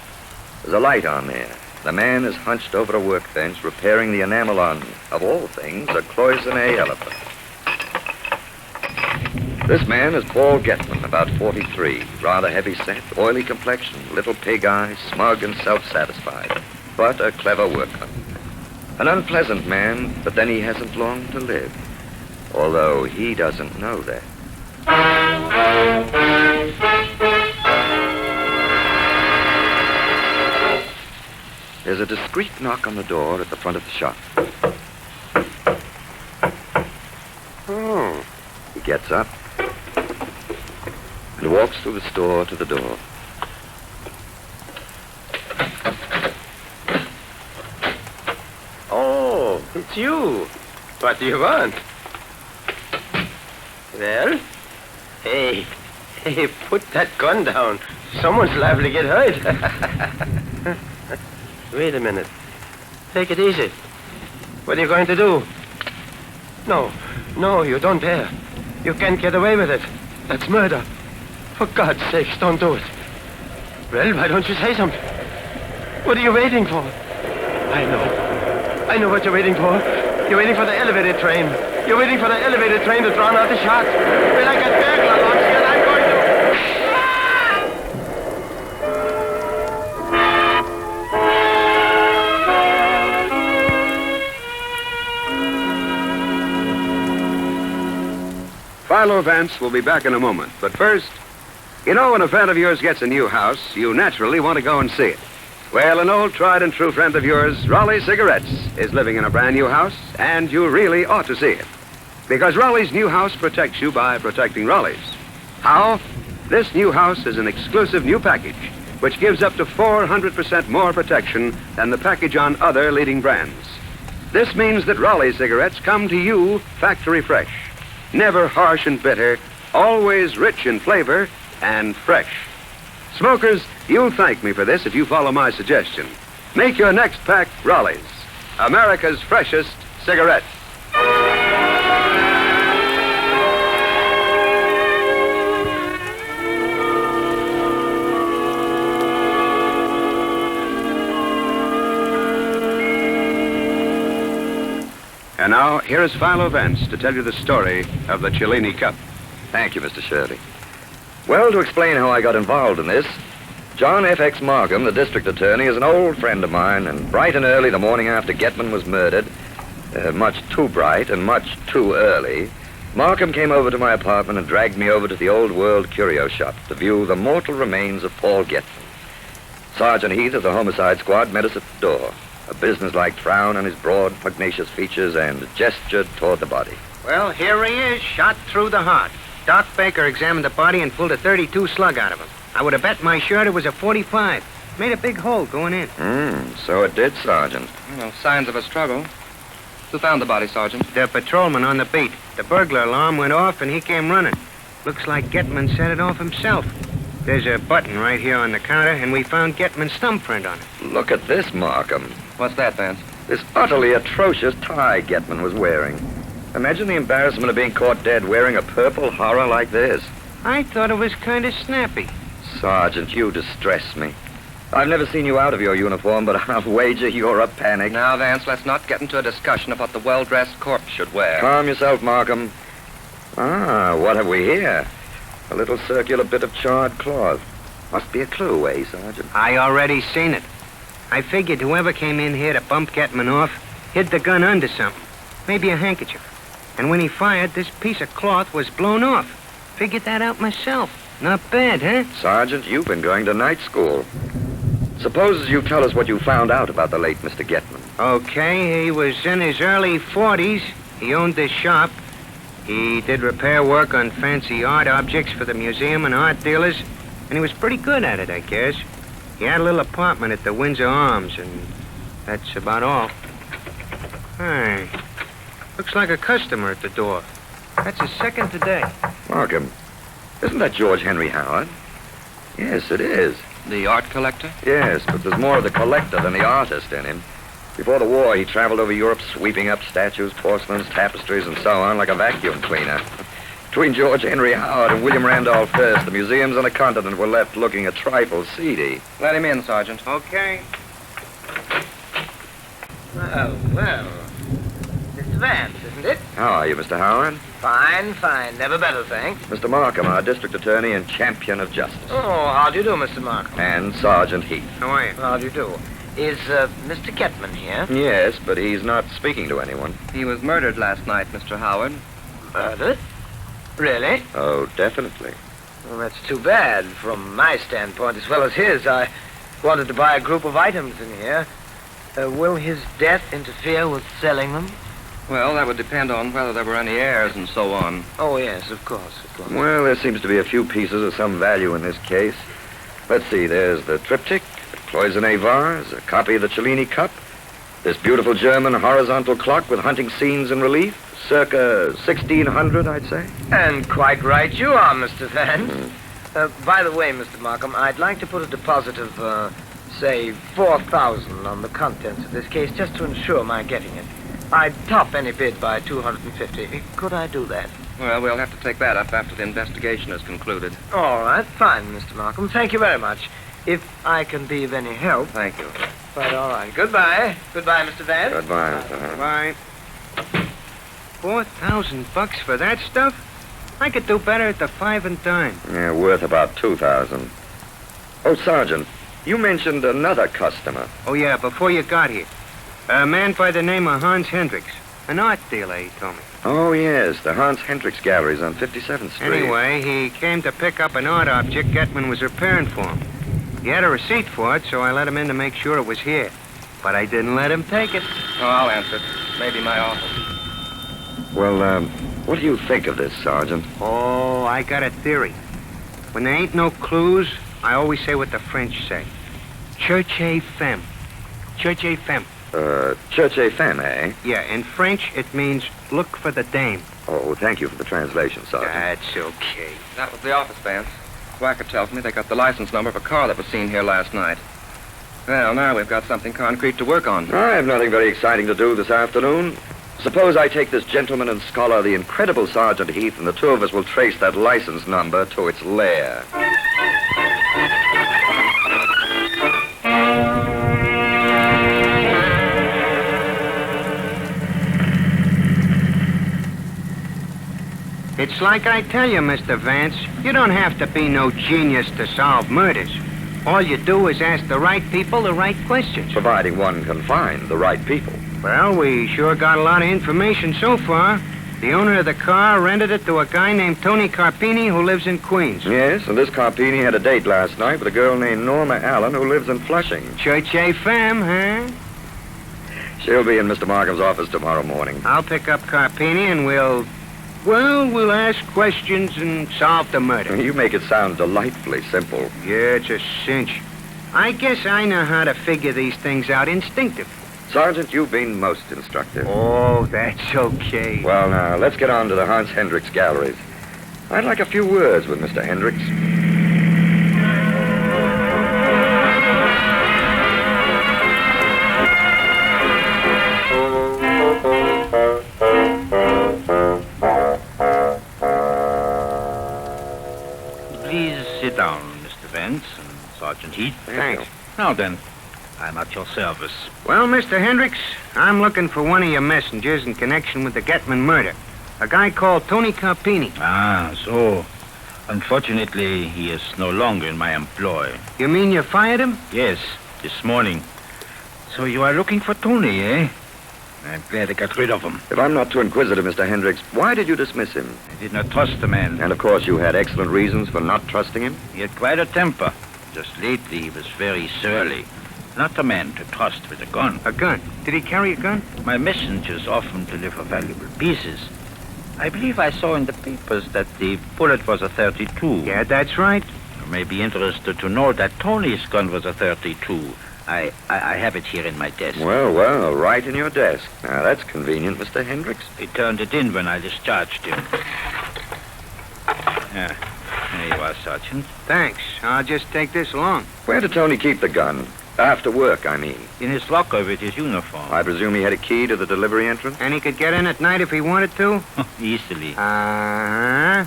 F: There's a light on there. The man is hunched over a workbench repairing the enamel on, of all things, a 𝗔𝗍𝐴 elephant. This man is Paul Getman, about 43, rather heavy-set, oily complexion, little pig eye, smug and self-satisfied, but a clever worker. An unpleasant man, but then he hasn't long to live, although he doesn't know that. There's a discreet knock on the door at the front of the shop. Oh, gets up and walks through the store to the door.
G: Oh, it's you. What do you want? Well? Hey, put that gun down. Someone's liable to get hurt. Wait a minute. Take it easy. What are you going to do? No, you don't dare. You can't get away with it. That's murder. For God's sakes, don't do it. Well, why don't you say something? What are you waiting for? I know what you're waiting for. You're waiting for the elevated train. You're waiting for the elevated train to drown out the shots. Well, I got burglar alarms here, and I'm going to...
H: Philo Vance will be back in a moment. But first, you know, when a friend of yours gets a new house, you naturally want to go and see it. Well, an old tried and true friend of yours, Raleigh Cigarettes, is living in a brand new house, and you really ought to see it. Because Raleigh's new house protects you by protecting Raleigh's. How? This new house is an exclusive new package, which gives up to 400% more protection than the package on other leading brands. This means that Raleigh cigarettes come to you factory fresh. Never harsh and bitter, always rich in flavor and fresh. Smokers, you'll thank me for this if you follow my suggestion. Make your next pack Raleigh's, America's freshest cigarette. And now, here is Philo Vance to tell you the story of the Cellini Cup.
F: Thank you, Mr. Shirley. Well, to explain how I got involved in this, John F.X. Markham, the district attorney, is an old friend of mine, and bright and early the morning after 𝐃𝐿𝐴 was murdered, much too bright and much too early, Markham came over to my apartment and dragged me over to the Old World Curio Shop to view the mortal remains of Paul 𝐃𝐿𝐴. Sergeant Heath of the homicide squad met us at the door, a businesslike frown on his broad, pugnacious features, and gestured toward the body.
I: Well, here he is, shot through the heart. Doc Baker examined the body and pulled a .32 slug out of him. I would have bet my shirt it was a .45. Made a big hole going in.
F: So it did, Sergeant.
J: No signs of a struggle. Who found the body, Sergeant?
I: The patrolman on the beat. The burglar alarm went off and he came running. Looks like 𝐃𝐿𝐴 set it off himself. There's a button right here on the counter, and we found 𝐃𝐿𝐴's thumbprint on it.
F: Look at this, Markham.
J: What's that, Vance?
F: This utterly atrocious tie 𝐃𝐿𝐴 was wearing. Imagine the embarrassment of being caught dead wearing a purple horror like this.
I: I thought it was kind of snappy.
F: Sergeant, you distress me. I've never seen you out of your uniform, but I'll wager you're a panic.
J: Now, Vance, let's not get into a discussion of what the well-dressed corpse should wear.
F: Calm yourself, Markham. What have we here? A little circular bit of charred cloth. Must be a clue, eh, Sergeant?
I: I already seen it. I figured whoever came in here to bump 𝐃𝐿𝐴 off hid the gun under something. Maybe a handkerchief. And when he fired, this piece of cloth was blown off. Figured that out myself. Not bad, huh?
F: Sergeant, you've been going to night school. Suppose you tell us what you found out about the late Mr. 𝐃𝐿𝐴.
I: Okay, he was in his early 40s. He owned this shop. He did repair work on fancy art objects for the museum and art dealers, and he was pretty good at it, I guess. He had a little apartment at the Windsor Arms, and that's about all. Hey, looks like a customer at the door. That's his second today.
F: Markham, isn't that George Henry Howard? Yes, it is.
J: The art collector?
F: Yes, but there's more of the collector than the artist in him. Before the war, he traveled over Europe sweeping up statues, porcelains, tapestries, and so on like a vacuum cleaner. Between George Henry Howard and William Randolph Hearst, the museums on the continent were left looking a trifle seedy.
J: Let him in, Sergeant.
I: Okay.
G: Well. Mr. Vance, isn't it?
F: How are you, Mr. Howard?
G: Fine. Never better, thanks.
F: Mr. Markham, our district attorney and champion of justice.
G: Oh, how do you do, Mr. Markham?
F: And Sergeant Heath.
I: How are you?
G: How do you do? Is Mr. 𝐃𝐿𝐴 here?
F: Yes, but he's not speaking to anyone.
J: He was murdered last night, Mr. Howard.
G: Murdered? Really?
F: Oh, definitely.
G: Well, that's too bad from my standpoint as well as his. I wanted to buy a group of items in here. Will his death interfere with selling them?
J: Well, that would depend on whether there were any heirs and so on.
G: Oh, yes, of course, of course.
F: Well, there seems to be a few pieces of some value in this case. Let's see, there's the triptych, the cloisonné vase, a copy of the Cellini Cup, this beautiful German horizontal clock with hunting scenes in relief, circa 1600, I'd say.
G: And quite right you are, Mr. Vance. By the way, Mr. Markham, I'd like to put a deposit of, say, 4,000 on the contents of this case just to ensure my getting it. I'd top any bid by 250. Could I do that?
J: Well, we'll have to take that up after the investigation is concluded.
G: All right, fine, Mr. Markham. Thank you very much. If I can be of any help.
J: Thank you.
G: Quite all right. Goodbye. Goodbye, Mr. Vance.
F: Goodbye, Mr. Vance.
I: Bye. $4,000 for that stuff? I could do better at the 5 and dime.
F: Yeah, worth about 2,000. Oh, Sergeant, you mentioned another customer.
I: Oh, yeah, before you got here. A man by the name of Hans Hendricks. An art dealer, he told me.
F: Oh, yes, the Hans Hendricks Galleries on 57th Street.
I: Anyway, he came to pick up an art object Gsman was repairing for him. He had a receipt for it, so I let him in to make sure it was here. But I didn't let him take it.
J: Oh, I'll answer it. Maybe my office.
F: Well, what do you think of this, Sergeant?
I: Oh, I got a theory. When there ain't no clues, I always say what the French say. 𝗔𝗱𝗀𝘀𝗀𝗶. 𝗔𝗱𝗀𝗀𝗀𝗀.
F: 𝗔𝗱𝗀𝗀𝗀, eh?
I: Yeah, in French, it means look for the dame.
F: Oh, thank you for the translation, Sergeant.
I: That's okay.
J: That was the office, Vance. Thwacker tells me they got the license number of a car that was seen here last night. Well, now we've got something concrete to work on.
F: I have nothing very exciting to do this afternoon. Suppose I take this gentleman and scholar, the incredible Sergeant Heath, and the two of us will trace that license number to its lair.
I: It's like I tell you, Mr. Vance. You don't have to be no genius to solve murders. All you do is ask the right people the right questions.
F: Providing one can find the right people.
I: Well, we sure got a lot of information so far. The owner of the car rented it to a guy named Tony Carpini who lives in Queens.
F: Yes, and this Carpini had a date last night with a girl named Norma Allen who lives in Flushing.
I: 𝗔𝗱𝗀𝗀𝗀, huh?
F: She'll be in Mr. Markham's office tomorrow morning.
I: I'll pick up Carpini and we'll ask questions and solve the murder.
F: You make it sound delightfully simple.
I: Yeah, it's a cinch. I guess I know how to figure these things out instinctively.
F: Sergeant, you've been most instructive.
I: Oh, that's okay.
F: Well, now, let's get on to the Hans Hendricks Galleries. I'd like a few words with Mr. Hendricks.
K: Please sit down, Mr. Vance and Sergeant Heath.
I: Thanks.
K: Now then, I'm at your service.
I: Well, Mr. Hendricks, I'm looking for one of your messengers in connection with the Getman murder. A guy called Tony Carpini.
K: Ah, so. Unfortunately, he is no longer in my employ.
I: You mean you fired him?
K: Yes, this morning. So you are looking for Tony, eh? I'm glad I got rid of him.
F: If I'm not too inquisitive, Mr. Hendricks, why did you dismiss him?
K: I did not trust the man.
F: And, of course, you had excellent reasons for not trusting him?
K: He had quite a temper. Just lately, he was very surly. Not a man to trust with a gun.
I: A gun? Did he carry a gun?
K: My messengers often deliver valuable pieces. I believe I saw in the papers that the bullet was a .32.
I: Yeah, that's right.
K: You may be interested to know that Tony's gun was a .32. I have it here in my desk.
F: Well, right in your desk. Now, that's convenient, Mr. Hendricks.
K: He turned it in when I discharged him. Yeah, there you are, Sergeant.
I: Thanks. I'll just take this along.
F: Where did Tony keep the gun? After work, I mean.
K: In his locker with his uniform.
F: I presume he had a key to the delivery entrance?
I: And he could get in at night if he wanted to?
K: Easily.
I: Uh-huh.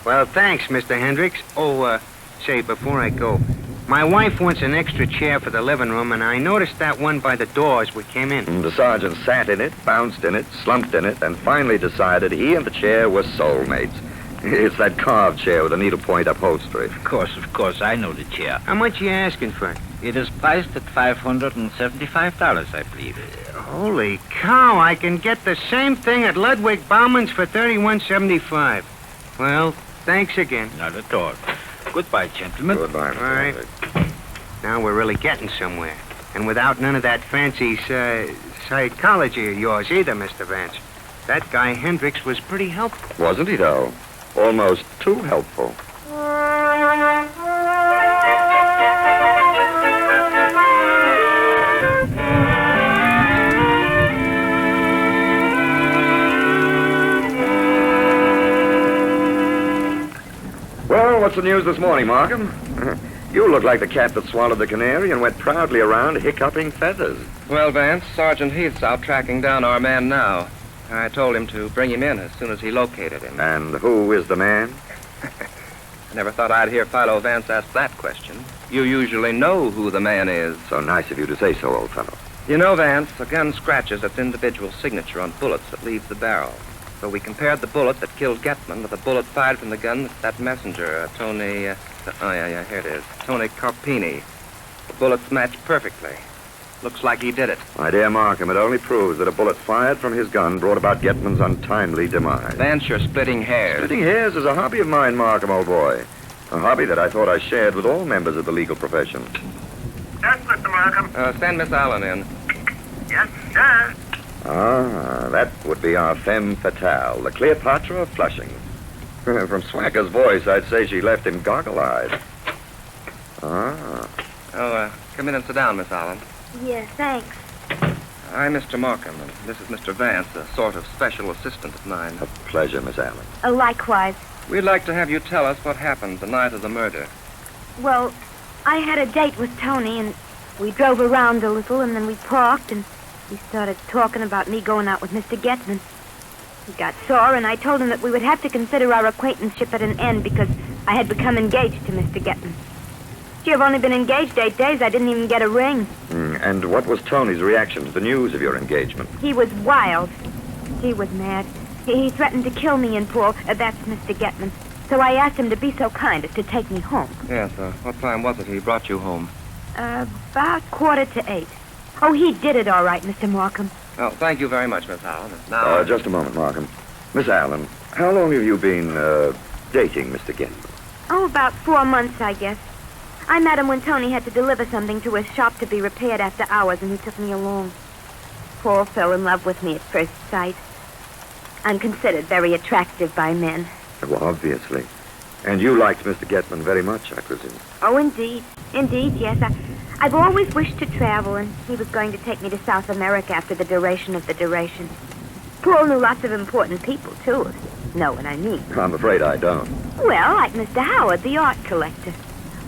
I: Well, thanks, Mr. Hendricks. Oh, say, before I go, my wife wants an extra chair for the living room, and I noticed that one by the door as we came in.
F: The sergeant sat in it, bounced in it, slumped in it, and finally decided he and the chair were soulmates. It's that carved chair with a needlepoint upholstery.
K: Of course, I know the chair.
I: How much are you asking for it?
K: It is priced at $575, I believe.
I: Holy cow, I can get the same thing at 𝗥𝗱𝗀𝗀𝗀's for $31.75. Well, thanks again.
K: Not at all. Goodbye, gentlemen.
F: Goodbye,
I: All right. Now we're really getting somewhere. And without none of that fancy psychology of yours either, Mr. Vance. That guy Hendricks was pretty helpful.
F: Wasn't he, though? Almost too helpful. Well, what's the news this morning, Markham? You look like the cat that swallowed the canary and went proudly around hiccuping feathers.
J: Well, Vance, Sergeant Heath's out tracking down our man now. I told him to bring him in as soon as he located him.
F: And who is the man?
J: I never thought I'd hear Philo Vance ask that question. You usually know who the man is.
F: So nice of you to say so, old fellow.
J: You know, Vance, a gun scratches its individual signature on bullets that leave the barrel. So we compared the bullet that killed Getman with a bullet fired from the gun that messenger, Tony... here it is. Tony Carpini. The bullets matched perfectly. Looks like he did it.
F: My dear Markham, it only proves that a bullet fired from his gun brought about Getman's untimely demise.
J: Vance, you're splitting hairs.
F: Splitting hairs is a hobby of mine, Markham, old boy. A hobby that I thought I shared with all members of the legal profession.
L: Yes, Mr. Markham.
J: Send Miss Allen in.
L: Yes, sir.
F: Ah, that would be our femme fatale, the Cleopatra of Flushing. From Swacker's voice, I'd say she left him goggle-eyed. Ah.
J: Come in and sit down, Miss Allen.
E: Yes, thanks.
J: I'm Mr. Markham, and this is Mr. Vance, a sort of special assistant of mine.
F: A pleasure, Miss Allen.
E: Likewise.
J: We'd like to have you tell us what happened the night of the murder.
E: Well, I had a date with Tony, and we drove around a little, and then we parked, and he started talking about me going out with Mr. Getman. He got sore, and I told him that we would have to consider our acquaintanceship at an end because I had become engaged to Mr. Getman. Gee, I've only been engaged 8 days. I didn't even get a ring.
F: And what was Tony's reaction to the news of your engagement?
E: He was wild. He was mad. He threatened to kill me and Paul. That's Mr. Getman. So I asked him to be so kind as to take me home.
J: Yes, what time was it he brought you home?
E: About 7:45. Oh, he did it all right, Mr. Markham.
J: Well, thank you very much, Miss Allen. Now...
F: just a moment, Markham. Miss Allen, how long have you been, dating Mr. Getman?
E: Oh, about 4 months, I guess. I met him when Tony had to deliver something to his shop to be repaired after hours, and he took me along. Paul fell in love with me at first sight. I'm considered very attractive by men.
F: Well, obviously. And you liked Mr. Getman very much, I presume.
E: Oh, indeed. Indeed, yes. I've always wished to travel, and he was going to take me to South America after the duration of the duration. Paul knew lots of important people, too. Know what I mean?
F: I'm afraid I don't.
E: Well, like Mr. Howard, the art collector.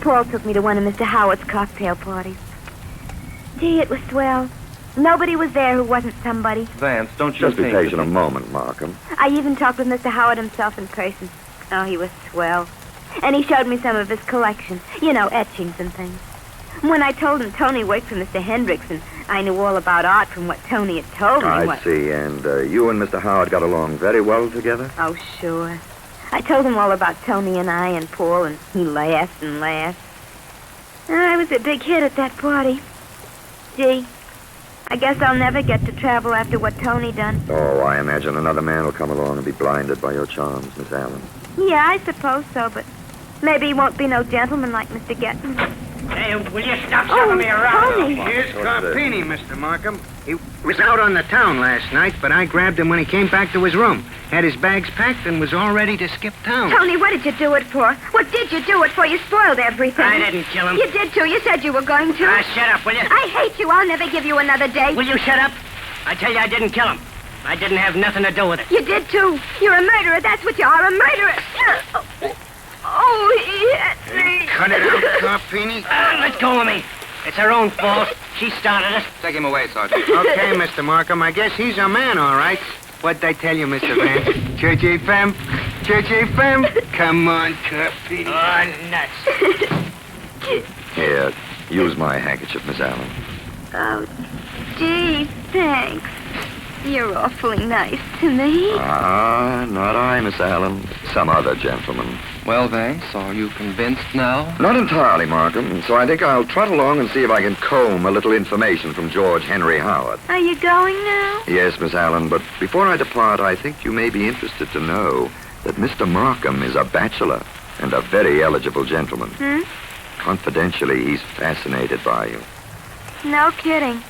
E: Paul took me to one of Mr. Howard's cocktail parties. Gee, it was swell. Nobody was there who wasn't somebody.
J: Vance, don't you
F: Just be
J: think...
F: patient a moment, Markham.
E: I even talked with Mr. Howard himself in person. Oh, he was swell. And he showed me some of his collection. You know, etchings and things. When I told him Tony worked for Mr. Hendricks and I knew all about art from what Tony had told me.
F: I see. And you and Mr. Howard got along very well together?
E: Oh, sure. I told him all about Tony and I and Paul, and he laughed and laughed. I was a big hit at that party. Gee, I guess I'll never get to travel after what Tony done.
F: Oh, I imagine another man will come along and be blinded by your charms, Miss Allen.
E: Yeah, I suppose so, but maybe he won't be no gentleman like Mr. Getman.
I: Hey, will you stop shoving me around?
E: Tony!
I: Here's Carpini, Mr. Markham. He was out on the town last night, but I grabbed him when he came back to his room. Had his bags packed and was all ready to skip town.
E: Tony, what did you do it for? What did you do it for? You spoiled everything.
I: I didn't kill him.
E: You did, too. You said you were going to.
I: Shut up, will you?
E: I hate you. I'll never give you another date.
I: Will you shut up? I tell you, I didn't kill him. I didn't have nothing to do with it.
E: You did, too. You're a murderer. That's what you are, a murderer. Oh, he hit me.
I: Cut it out, Carpini. Let go of me. It's her own fault. She started it.
J: Take him away, Sergeant.
I: Okay, Mr. Markham. I guess he's a man, all right. What'd I tell you, Mr. Vance? Churchy femme. Churchy femme. Come on, Carpini. Oh, nuts.
F: Here, use my handkerchief, Miss Allen.
E: Oh, gee, thanks. You're awfully nice to me.
F: Ah, not I, Miss Allen. Some other gentleman.
J: Well, Vance, are you convinced now?
F: Not entirely, Markham. So I think I'll trot along and see if I can comb a little information from George Henry Howard.
E: Are you going now?
F: Yes, Miss Allen, but before I depart, I think you may be interested to know that Mr. Markham is a bachelor and a very eligible gentleman. Confidentially, he's fascinated by you.
E: No kidding.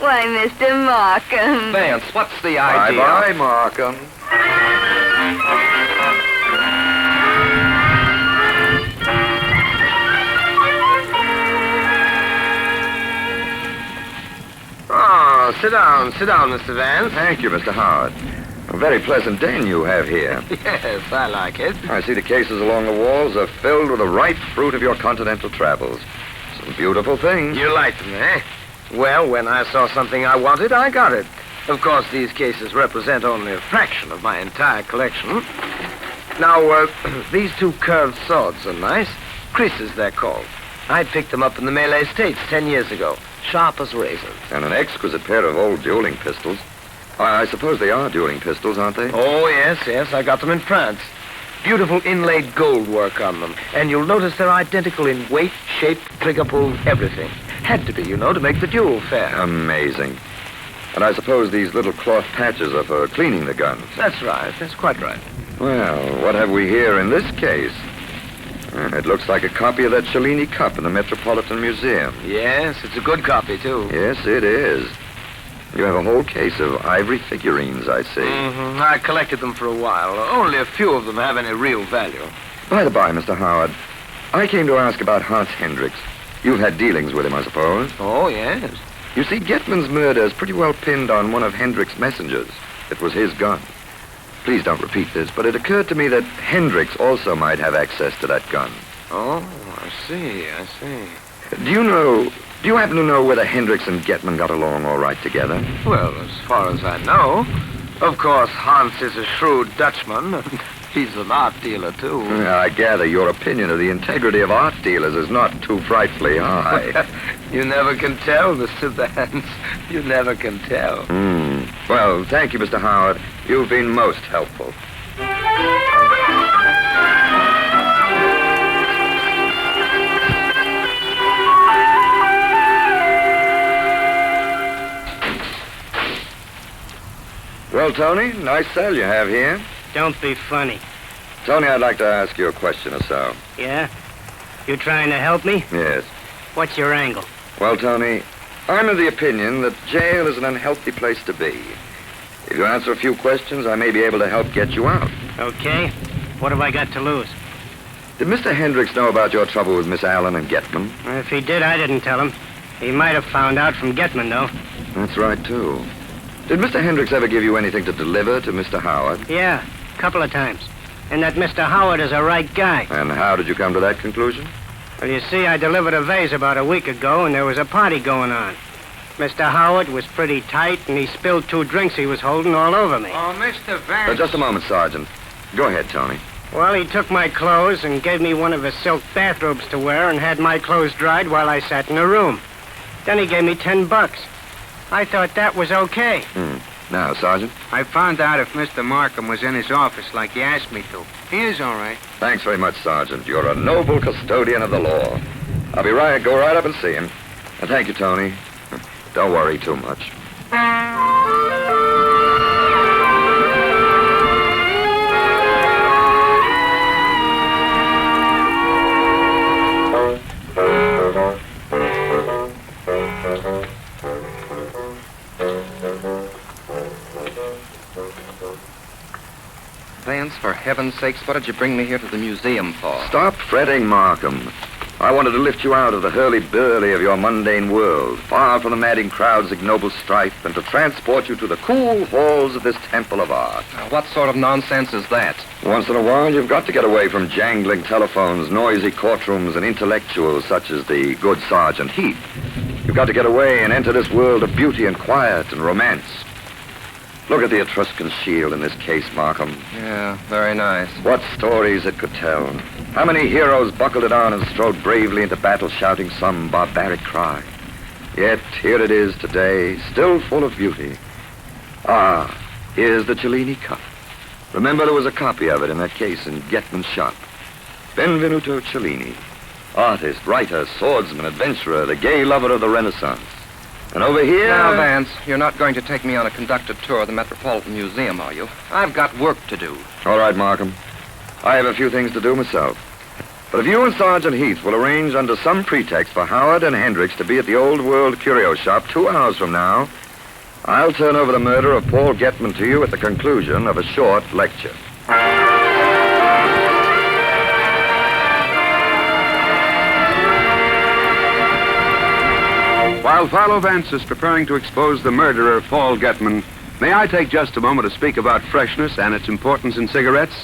M: Why, Mr. Markham.
G: Vance, what's the idea?
F: Bye-bye, Markham.
G: Oh, sit down, Mr. Vance.
F: Thank you, Mr. Howard. A very pleasant den you have here.
G: Yes, I like it.
F: I see the cases along the walls are filled with the ripe fruit of your continental travels. Some beautiful things.
G: You like them, eh? Well, when I saw something I wanted, I got it. Of course, these cases represent only a fraction of my entire collection. Now, these two curved swords are nice. Creases, they're called. I picked them up in the Malay States 10 years ago. Sharp as razors.
F: And an exquisite pair of old dueling pistols. I suppose they are dueling pistols, aren't they?
G: Oh, yes. I got them in France. Beautiful inlaid gold work on them. And you'll notice they're identical in weight, shape, trigger pull, everything. Had to be, to make the duel fair.
F: Amazing. And I suppose these little cloth patches are for cleaning the guns.
G: That's right. That's quite right.
F: Well, what have we here in this case? It looks like a copy of that Cellini Cup in the Metropolitan Museum.
G: Yes, it's a good copy, too.
F: Yes, it is. You have a whole case of ivory figurines, I see.
G: Mm-hmm. I collected them for a while. Only a few of them have any real value.
F: By the by, Mr. Howard, I came to ask about Hans Hendricks. You've had dealings with him, I suppose.
G: Oh, yes.
F: You see, Getman's murder is pretty well pinned on one of Hendricks' messengers. It was his gun. Please don't repeat this, but it occurred to me that Hendricks also might have access to that gun.
G: Oh, I see.
F: Do you happen to know whether Hendricks and Getman got along all right together?
G: Well, as far as I know. Of course, Hans is a shrewd Dutchman, and he's an art dealer, too.
F: I gather your opinion of the integrity of art dealers is not too frightfully high.
G: You never can tell, Mr. Vance. You never can tell.
F: Well, thank you, Mr. Howard. You've been most helpful. Well, Tony, nice cell you have here.
N: Don't be funny.
F: Tony, I'd like to ask you a question or so.
N: Yeah? You trying to help me?
F: Yes.
N: What's your angle?
F: Well, Tony, I'm of the opinion that jail is an unhealthy place to be. If you answer a few questions, I may be able to help get you out.
N: Okay. What have I got to lose?
F: Did Mr. Hendricks know about your trouble with Miss Allen and Getman?
N: If he did, I didn't tell him. He might have found out from Getman, though.
F: That's right, too. Did Mr. Hendricks ever give you anything to deliver to Mr. Howard?
N: Yeah, a couple of times. And that Mr. Howard is a right guy.
F: And how did you come to that conclusion?
N: Well, you see, I delivered a vase about a week ago, and there was a party going on. Mr. Howard was pretty tight, and he spilled 2 drinks he was holding all over me.
I: Oh, Mr. Vance.
F: Just a moment, Sergeant. Go ahead, Tony.
N: Well, he took my clothes and gave me one of his silk bathrobes to wear and had my clothes dried while I sat in a room. Then he gave me $10. I thought that was okay.
F: Now, Sergeant?
I: I found out if Mr. Markham was in his office like he asked me to. He is all right.
F: Thanks very much, Sergeant. You're a noble custodian of the law. I'll be right. Go right up and see him. And thank you, Tony. Don't worry too much.
J: Vance, for heaven's sakes, what did you bring me here to the museum for?
F: Stop fretting, Markham. I wanted to lift you out of the hurly-burly of your mundane world, far from the madding crowd's ignoble strife, and to transport you to the cool halls of this temple of art.
J: Now, what sort of nonsense is that?
F: Once in a while, you've got to get away from jangling telephones, noisy courtrooms, and intellectuals such as the good Sergeant Heath. You've got to get away and enter this world of beauty and quiet and romance. Look at the Etruscan shield in this case, Markham.
J: Yeah, very nice.
F: What stories it could tell. How many heroes buckled it on and strode bravely into battle shouting some barbaric cry. Yet here it is today, still full of beauty. Ah, here's the Cellini Cup. Remember, there was a copy of it in that case in Getman's shop. Benvenuto Cellini. Artist, writer, swordsman, adventurer, the gay lover of the Renaissance. And over here...
J: Now, Vance, you're not going to take me on a conducted tour of the Metropolitan Museum, are you? I've got work to do.
F: All right, Markham. I have a few things to do myself. But if you and Sergeant Heath will arrange under some pretext for Howard and Hendricks to be at the Old World Curio Shop 2 hours from now, I'll turn over the murder of Paul Ghethman to you at the conclusion of a short lecture.
H: While Philo Vance is preparing to expose the murderer, Paul Ghethman, may I take just a moment to speak about freshness and its importance in cigarettes?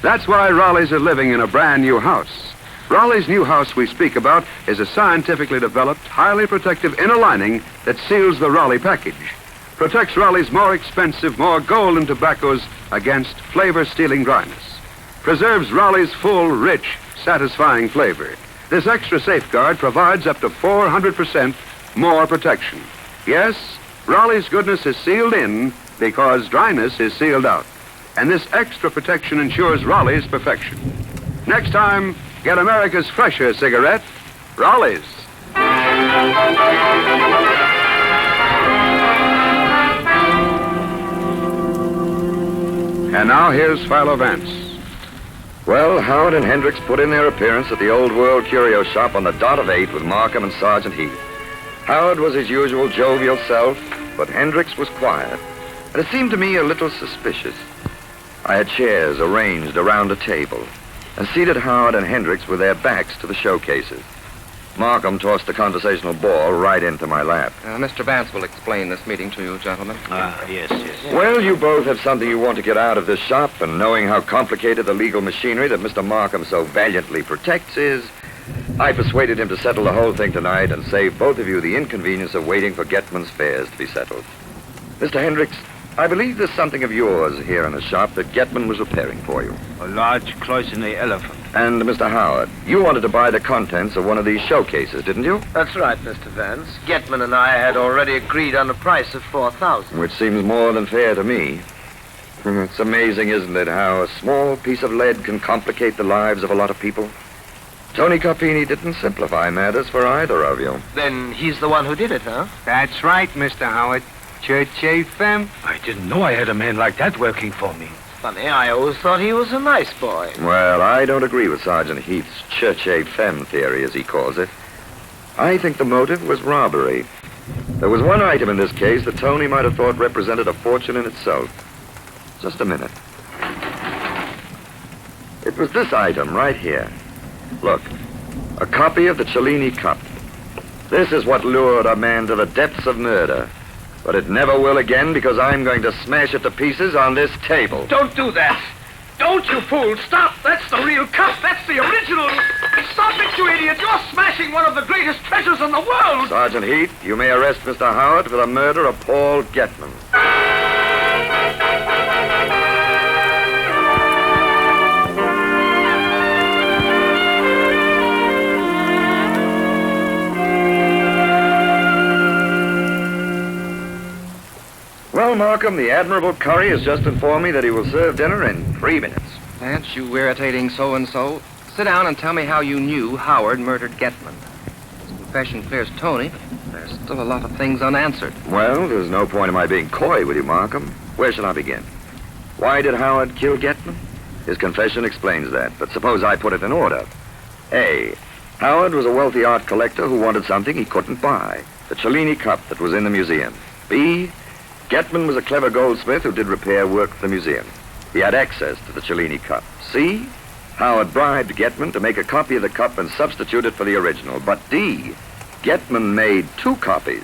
H: That's why Raleighs are living in a brand new house. Raleigh's new house we speak about is a scientifically developed, highly protective inner lining that seals the Raleigh package. Protects Raleigh's more expensive, more golden tobaccos against flavor-stealing dryness. Preserves Raleigh's full, rich, satisfying flavor. This extra safeguard provides up to 400% more protection. Yes, Raleigh's goodness is sealed in because dryness is sealed out. And this extra protection ensures Raleigh's perfection. Next time, get America's fresher cigarette, Raleigh's. And now here's Philo Vance.
F: Well, Howard and Hendricks put in their appearance at the Old World Curio Shop on the dot of 8 with Markham and Sergeant Heath. Howard was his usual jovial self, but Hendricks was quiet, and it seemed to me a little suspicious. I had chairs arranged around a table, and seated Howard and Hendricks with their backs to the showcases. Markham tossed the conversational ball right into my lap.
J: Mr. Vance will explain this meeting to you, gentlemen.
K: Yes.
F: Well, you both have something you want to get out of this shop, and knowing how complicated the legal machinery that Mr. Markham so valiantly protects is, I persuaded him to settle the whole thing tonight and save both of you the inconvenience of waiting for Ghethman's fares to be settled. Mr. Hendricks, I believe there's something of yours here in the shop that Ghethman was repairing for you.
K: A large 𝗖𝗹𝘀𝐾𝐿𝐴 elephant.
F: And Mr. Howard, you wanted to buy the contents of one of these showcases, didn't you?
G: That's right, Mr. Vance. Ghethman and I had already agreed on a price of $4,000.
F: Which seems more than fair to me. It's amazing, isn't it, how a small piece of lead can complicate the lives of a lot of people? Tony Carpini didn't simplify matters for either of you.
G: Then he's the one who did it, huh?
I: That's right, Mr. Howard. 𝗏𝗏𝐶𝐹.
K: I didn't know I had a man like that working for me.
G: Funny, I always thought he was a nice boy.
F: Well, I don't agree with Sergeant Heath's 𝗏𝗏𝐶𝐹 theory, as he calls it. I think the motive was robbery. There was one item in this case that Tony might have thought represented a fortune in itself. Just a minute. It was this item right here. Look, a copy of the Cellini Cup. This is what lured a man to the depths of murder. But it never will again because I'm going to smash it to pieces on this table.
O: Don't do that. Don't, you fool. Stop. That's the real cup. That's the original. Stop it, you idiot. You're smashing one of the greatest treasures in the world.
F: Sergeant Heath, you may arrest Mr. Howard for the murder of Paul Ghethman. Well, Markham, the Admirable Curry has just informed me that he will serve dinner in 3 minutes.
J: Vance, you irritating so-and-so. Sit down and tell me how you knew Howard murdered Ghethman. His confession clears Tony, but there's still a lot of things unanswered.
F: Well, there's no point in my being coy with you, Markham. Where shall I begin? Why did Howard kill Ghethman? His confession explains that, but suppose I put it in order. A. Howard was a wealthy art collector who wanted something he couldn't buy, the Cellini Cup that was in the museum. B. Ghethman was a clever goldsmith who did repair work for the museum. He had access to the Cellini Cup. C. Howard bribed Ghethman to make a copy of the cup and substitute it for the original. But D. Ghethman made 2 copies,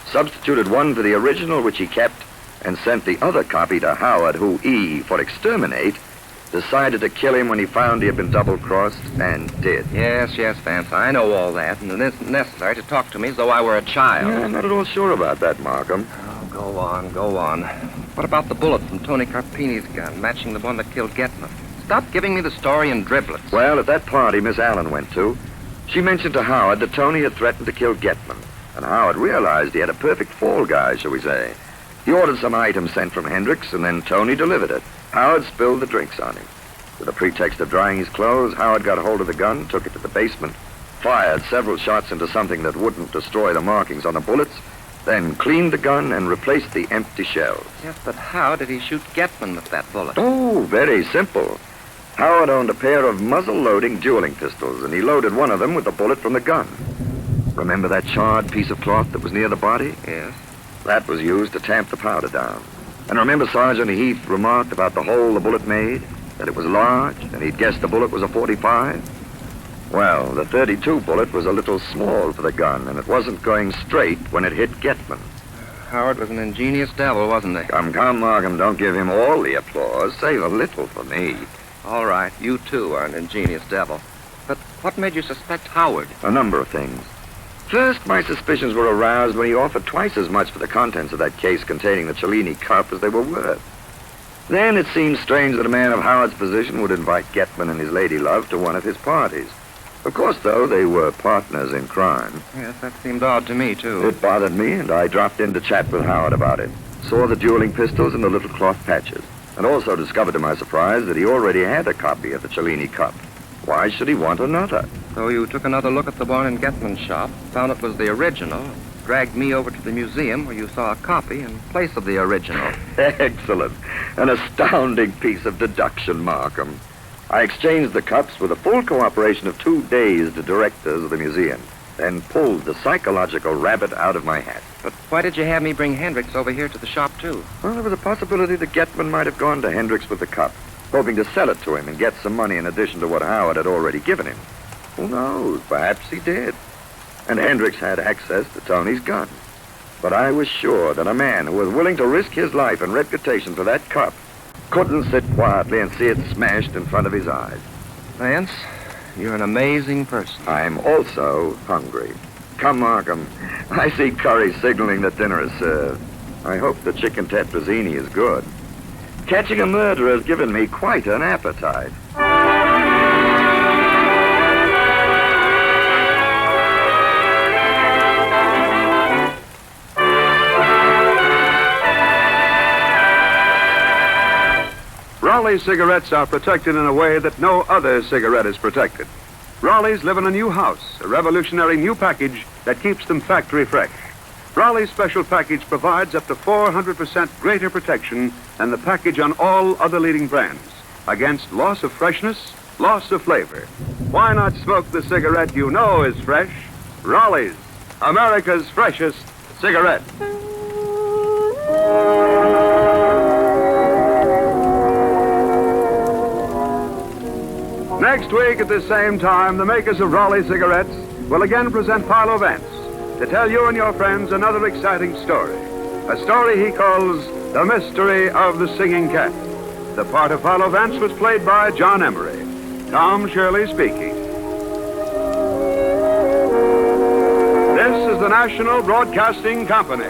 F: substituted one for the original, which he kept, and sent the other copy to Howard, who, E, for exterminate, decided to kill him when he found he had been double-crossed, and did.
J: Yes, Vance, I know all that, and it isn't necessary to talk to me as though I were a child.
F: Yeah, I'm not at all sure about that, Markham.
J: Go on. What about the bullet from Tony Carpini's gun, matching the one that killed Ghethman? Stop giving me the story in driblets.
F: Well, at that party Miss Allen went to, she mentioned to Howard that Tony had threatened to kill Ghethman, and Howard realized he had a perfect fall guy, shall we say. He ordered some items sent from Hendricks, and then Tony delivered it. Howard spilled the drinks on him. With the pretext of drying his clothes, Howard got hold of the gun, took it to the basement, fired several shots into something that wouldn't destroy the markings on the bullets, then cleaned the gun and replaced the empty shells.
J: Yes, but how did he shoot Ghethman with that bullet?
F: Oh, very simple. Howard owned a pair of muzzle-loading dueling pistols, and he loaded one of them with a bullet from the gun. Remember that charred piece of cloth that was near the body?
J: Yes.
F: That was used to tamp the powder down. And remember Sergeant Heath remarked about the hole the bullet made? That it was large, and he'd guessed the bullet was a .45? Well, the .32 bullet was a little small for the gun, and it wasn't going straight when it hit Getman.
J: Howard was an ingenious devil, wasn't he?
F: Come, Markham, don't give him all the applause. Save a little for me.
J: All right, you too are an ingenious devil. But what made you suspect Howard?
F: A number of things. First, my suspicions were aroused when he offered twice as much for the contents of that case containing the Cellini Cup as they were worth. Then it seemed strange that a man of Howard's position would invite Getman and his lady love to one of his parties. Of course, though, they were partners in crime.
J: Yes, that seemed odd to me, too.
F: It bothered me, and I dropped in to chat with Howard about it. Saw the dueling pistols and the little cloth patches, and also discovered to my surprise that he already had a copy of the Cellini Cup. Why should he want another?
J: So you took another look at the one in Getman's shop, found it was the original, dragged me over to the museum where you saw a copy in place of the original.
F: Excellent. An astounding piece of deduction, Markham. I exchanged the cups with the full cooperation of 2 dazed directors of the museum, then pulled the psychological rabbit out of my hat.
J: But why did you have me bring Hendricks over here to the shop, too?
F: Well, there was a possibility that Getman might have gone to Hendricks with the cup, hoping to sell it to him and get some money in addition to what Howard had already given him. Who knows? Perhaps he did. And Hendricks had access to Tony's gun. But I was sure that a man who was willing to risk his life and reputation for that cup couldn't sit quietly and see it smashed in front of his eyes.
J: Vance, you're an amazing person.
F: I'm also hungry. Come, Markham. I see Curry signaling that dinner is served. I hope the chicken tetrazzini is good. Catching a murderer has given me quite an appetite.
H: Raleigh cigarettes are protected in a way that no other cigarette is protected. Raleigh's live in a new house, a revolutionary new package that keeps them factory fresh. Raleigh's special package provides up to 400% greater protection than the package on all other leading brands against loss of freshness, loss of flavor. Why not smoke the cigarette you know is fresh? Raleigh's, America's freshest cigarette. Next week at the same time, the makers of Raleigh cigarettes will again present Philo Vance to tell you and your friends another exciting story. A story he calls The Mystery of the Singing Cat. The part of Philo Vance was played by John Emery. Tom Shirley speaking. This is the National Broadcasting Company.